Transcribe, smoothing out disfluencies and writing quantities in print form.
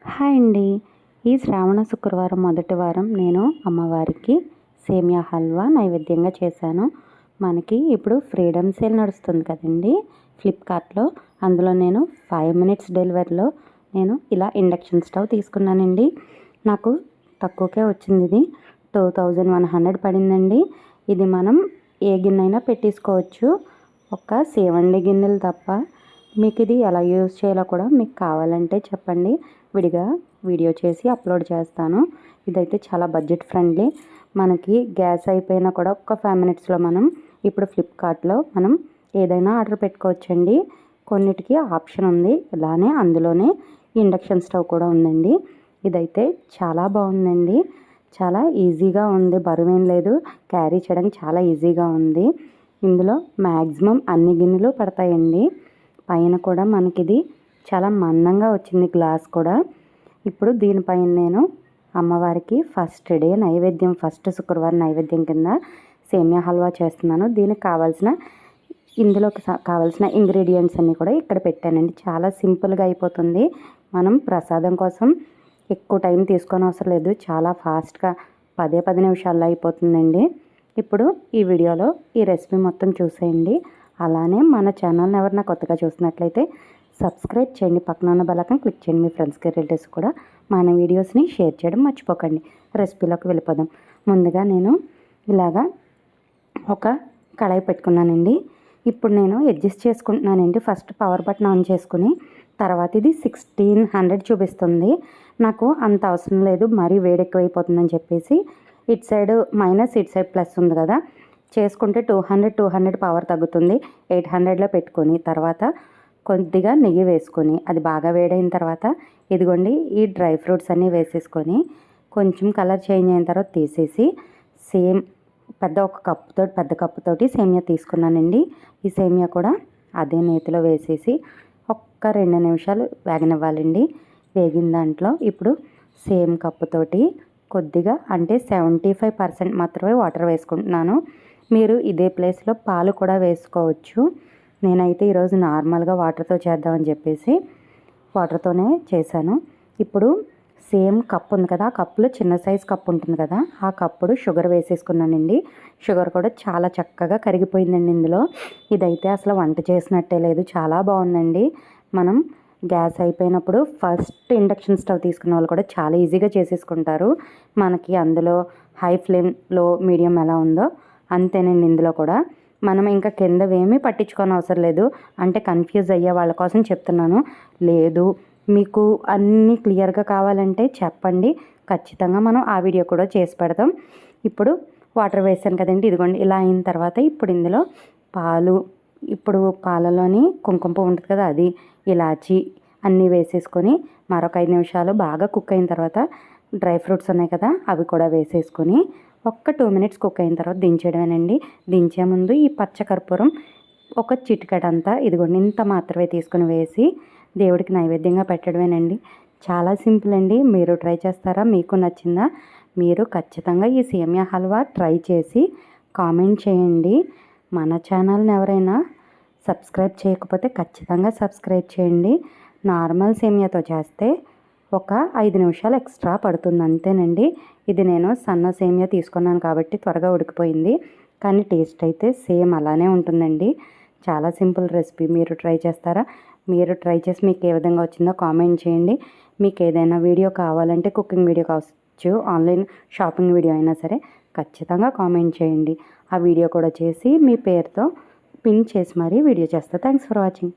Hi అండి. ఈ శ్రావణ శుక్రవారం మొదటి వారం నేను అమ్మవారికి సేమియా హల్వా నైవేద్యంగా చేశాను. మనకి ఇప్పుడు ఫ్రీడమ్ సేల్ నడుస్తుంది కదండి ఫ్లిప్కార్ట్లో. అందులో నేను 5 మినిట్స్ డెలివరీలో నేను ఇలా ఇండక్షన్ స్టవ్ తీసుకున్నానండి. నాకు తక్కువకే వచ్చింది. ఇది 2100 పడిందండి. ఇది మనం ఏ గిన్నె అయినా పెట్టేసుకోవచ్చు, ఒక సేవండి గిన్నెలు తప్ప. మీకు ఇది ఎలా యూజ్ చేయాలో కూడా మీకు కావాలంటే చెప్పండి, విడిగా వీడియో చేసి అప్లోడ్ చేస్తాను. ఇదైతే చాలా బడ్జెట్ ఫ్రెండ్లీ. మనకి గ్యాస్ అయిపోయినా కూడా ఒక 5 మినిట్స్లో మనం ఇప్పుడు ఫ్లిప్కార్ట్లో మనం ఏదైనా ఆర్డర్ పెట్టుకోవచ్చండి. కొన్నిటికి ఆప్షన్ ఉంది, ఇలానే అందులోనే ఇండక్షన్ స్టవ్ కూడా ఉందండి. ఇదైతే చాలా బాగుందండి, చాలా ఈజీగా ఉంది, బరువేం లేదు, క్యారీ చేయడానికి చాలా ఈజీగా ఉంది. ఇందులో మ్యాక్సిమం అన్ని గిన్నెలు పడతాయండి. పైన కూడా మనకిది చాలా మందంగా వచ్చింది గ్లాస్ కూడా. ఇప్పుడు దీనిపైన నేను అమ్మవారికి ఫస్ట్ డే నైవేద్యం, ఫస్ట్ శుక్రవారం నైవేద్యం కింద సేమియా హల్వా చేస్తున్నాను. దీనికి ఇందులోకి కావాల్సిన ఇంగ్రీడియంట్స్ అన్నీ కూడా ఇక్కడ పెట్టానండి. చాలా సింపుల్గా అయిపోతుంది. మనం ప్రసాదం కోసం ఎక్కువ టైం తీసుకొని అవసరం లేదు, చాలా ఫాస్ట్గా 10 నిమిషాల్లో అయిపోతుందండి. ఇప్పుడు ఈ వీడియోలో ఈ రెసిపీ మొత్తం చూసేయండి. అలానే మన ఛానల్ని ఎవరైనా కొత్తగా చూసినట్లయితే సబ్స్క్రైబ్ చేయండి, పక్కన ఉన్న బెల్ ఐకాన్ క్లిక్ చేయండి. మీ ఫ్రెండ్స్కి రిలేటివ్స్ కూడా మన వీడియోస్ని షేర్ చేయడం మర్చిపోకండి. రెసిపీలోకి వెళ్ళిపోదాం. ముందుగా నేను ఇలాగా ఒక కళాయి పెట్టుకున్నానండి. ఇప్పుడు నేను అడ్జస్ట్ చేసుకుంటున్నానండి. ఫస్ట్ పవర్ బటన్ ఆన్ చేసుకుని తర్వాత ఇది 1600 చూపిస్తుంది. నాకు అంత అవసరం లేదు, మరీ వేడి ఎక్కువైపోతుందని చెప్పేసి ఇటు సైడ్ మైనస్ ఇటు సైడ్ ప్లస్ ఉంది కదా, చేసుకుంటే 200 పవర్ తగ్గుతుంది. 800లో పెట్టుకొని తర్వాత కొద్దిగా నెయ్యి వేసుకొని అది బాగా వేడైన తర్వాత ఇదిగోండి ఈ డ్రై ఫ్రూట్స్ అన్నీ వేసేసుకొని కొంచెం కలర్ చేంజ్ అయిన తర్వాత తీసేసి సేమ్ పెద్ద కప్పుతోటి సేమియా తీసుకున్నానండి. ఈ సేమియా కూడా అదే నేతిలో వేసేసి ఒక్క 2 నిమిషాలు వేగనివ్వాలండి. వేగిన దాంట్లో ఇప్పుడు సేమ్ కప్పుతోటి కొద్దిగా అంటే 75% మాత్రమే వాటర్ వేసుకుంటున్నాను. మీరు ఇదే ప్లేస్లో పాలు కూడా వేసుకోవచ్చు. నేనైతే ఈరోజు నార్మల్గా వాటర్తో చేద్దామని చెప్పేసి వాటర్తోనే చేశాను. ఇప్పుడు సేమ్ కప్ ఉంది కదా, ఆ కప్పులో చిన్న సైజ్ కప్ ఉంటుంది కదా, ఆ కప్పుడు షుగర్ వేసేసుకున్నానండి. షుగర్ కూడా చాలా చక్కగా కరిగిపోయిందండి ఇందులో. ఇదైతే అసలు వంట చేసినట్టే లేదు, చాలా బాగుందండి. మనం గ్యాస్ అయిపోయినప్పుడు ఫస్ట్ ఇండక్షన్ స్టవ్ తీసుకున్న వాళ్ళు కూడా చాలా ఈజీగా చేసేసుకుంటారు. మనకి అందులో హై ఫ్లేమ్, లో, మీడియం ఎలా ఉందో అంతేనండి. ఇందులో కూడా మనం ఇంకా కిందవేమీ పట్టించుకోని అవసరం లేదు. అంటే కన్ఫ్యూజ్ అయ్యే వాళ్ళ కోసం చెప్తున్నాను. లేదు, మీకు అన్నీ క్లియర్గా కావాలంటే చెప్పండి, ఖచ్చితంగా మనం ఆ వీడియో కూడా చేసి పెడతాం. ఇప్పుడు వాటర్ వేసాను కదండి, ఇదిగోండి ఇలా అయిన తర్వాత ఇప్పుడు ఇందులో పాలు, ఇప్పుడు పాలలోని కుంకుమ పువ్వు ఉంటుంది కదా, అది, ఇలాచి అన్నీ వేసేసుకొని మరొక 5 నిమిషాలు బాగా కుక్ అయిన తర్వాత డ్రై ఫ్రూట్స్ ఉన్నాయి కదా అవి కూడా వేసేసుకొని ఒక్క 2 మినిట్స్ కుక్ అయిన తర్వాత దించేయడమేనండి. దించే ముందు ఈ పచ్చకర్పూరం ఒక చిటికెడంతా ఇదిగోండి ఇంత మాత్రమే తీసుకుని వేసి దేవుడికి నైవేద్యంగా పెట్టడమేనండి. చాలా సింపుల్ అండి. మీరు ట్రై చేస్తారా? మీకు నచ్చిందా? మీరు ఖచ్చితంగా ఈ సేమియా హల్వా ట్రై చేసి కామెంట్ చేయండి. మన ఛానల్ని ఎవరైనా సబ్స్క్రైబ్ చేయకపోతే ఖచ్చితంగా సబ్స్క్రైబ్ చేయండి. నార్మల్ సేమియాతో చేస్తే ఒక 5 నిమిషాలు ఎక్స్ట్రా పడుతుంది అంతేనండి. ఇది నేను సన్న సేమియా తీసుకున్నాను కాబట్టి త్వరగా ఉడికిపోయింది, కానీ టేస్ట్ అయితే సేమ్ అలానే ఉంటుందండి. చాలా సింపుల్ రెసిపీ. మీరు ట్రై చేస్తారా? మీరు ట్రై చేసి మీకు ఏ విధంగా వచ్చిందో కామెంట్ చేయండి. మీకు ఏదైనా వీడియో కావాలంటే కుకింగ్ వీడియో కావచ్చు, ఆన్లైన్ షాపింగ్ వీడియో అయినా సరే ఖచ్చితంగా కామెంట్ చేయండి. ఆ వీడియో కూడా చేసి మీ పేరుతో పిన్ చేసి మరీ వీడియో చేస్తా. Thanks for watching.